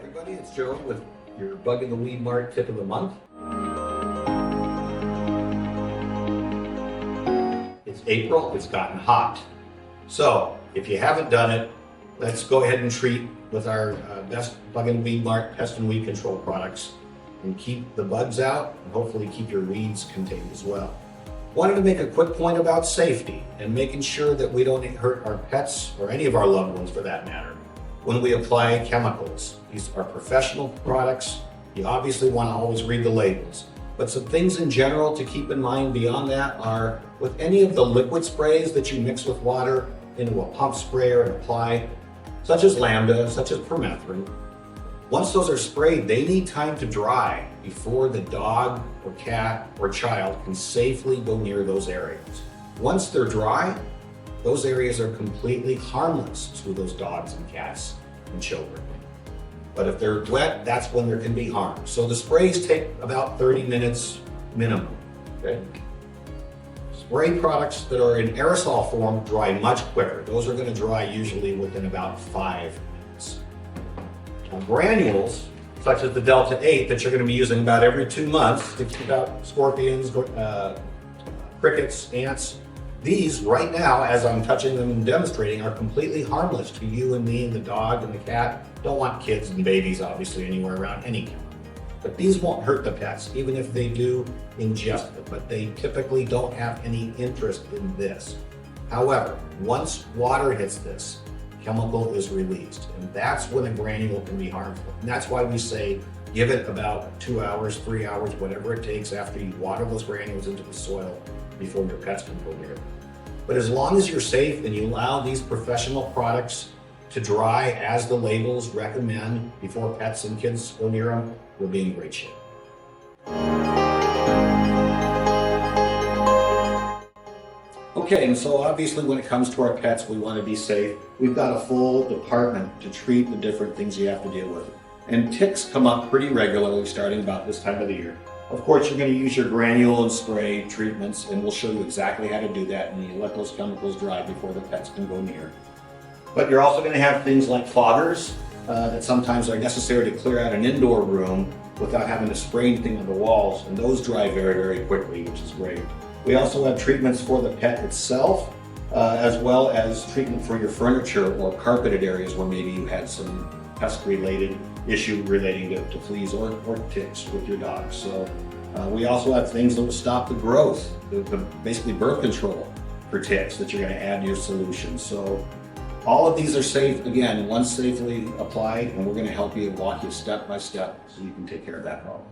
everybody, it's Gerald with your Bug Weed Mart Tip of the Month. It's April, it's gotten hot. So, if you haven't done it, let's go ahead and treat with our best Bug Weed Mart pest and weed control products and keep the bugs out and hopefully keep your weeds contained as well. Wanted to make a quick point about safety and making sure that we don't hurt our pets or any of our loved ones for that matter when we apply chemicals. These are professional products. You obviously want to always read the labels. But some things in general to keep in mind beyond that are with any of the liquid sprays that you mix with water into a pump sprayer and apply, such as Lambda, such as permethrin. Once those are sprayed, they need time to dry before the dog or cat or child can safely go near those areas. Once they're dry, those areas are completely harmless to those dogs and cats and children. But if they're wet, that's when there can be harm. So the sprays take about 30 minutes minimum, okay? Spray products that are in aerosol form dry much quicker. Those are gonna dry usually within about 5 minutes. Now, granules, such as the Delta 8 that you're gonna be using about every 2 months to keep out scorpions, crickets, ants, these right now, as I'm touching them and demonstrating, are completely harmless to you and me and the dog and the cat. Don't want kids and babies obviously anywhere around any chemical. But these won't hurt the pets, even if they do ingest it, but they typically don't have any interest in this. However, once water hits this, chemical is released, and that's when a granule can be harmful. And that's why we say give it about 2 hours, 3 hours, whatever it takes after you water those granules into the soil before your pets can go near them. But as long as you're safe and you allow these professional products to dry as the labels recommend before pets and kids go near them, we'll be in great shape. Okay, and so obviously when it comes to our pets, we want to be safe. We've got a full department to treat the different things you have to deal with. And ticks come up pretty regularly starting about this time of the year. Of course, you're going to use your granule and spray treatments, and we'll show you exactly how to do that, and you let those chemicals dry before the pets can go near. But you're also going to have things like foggers that sometimes are necessary to clear out an indoor room without having to spray anything on the walls, and those dry very, very quickly, which is great. We also have treatments for the pet itself, as well as treatment for your furniture or carpeted areas where maybe you had some pest-related issue relating to fleas or ticks with your dog. So we also have things that will stop the growth, basically birth control for ticks that you're going to add to your solution. So all of these are safe, again, once safely applied, and we're going to help you and walk you step by step so you can take care of that problem.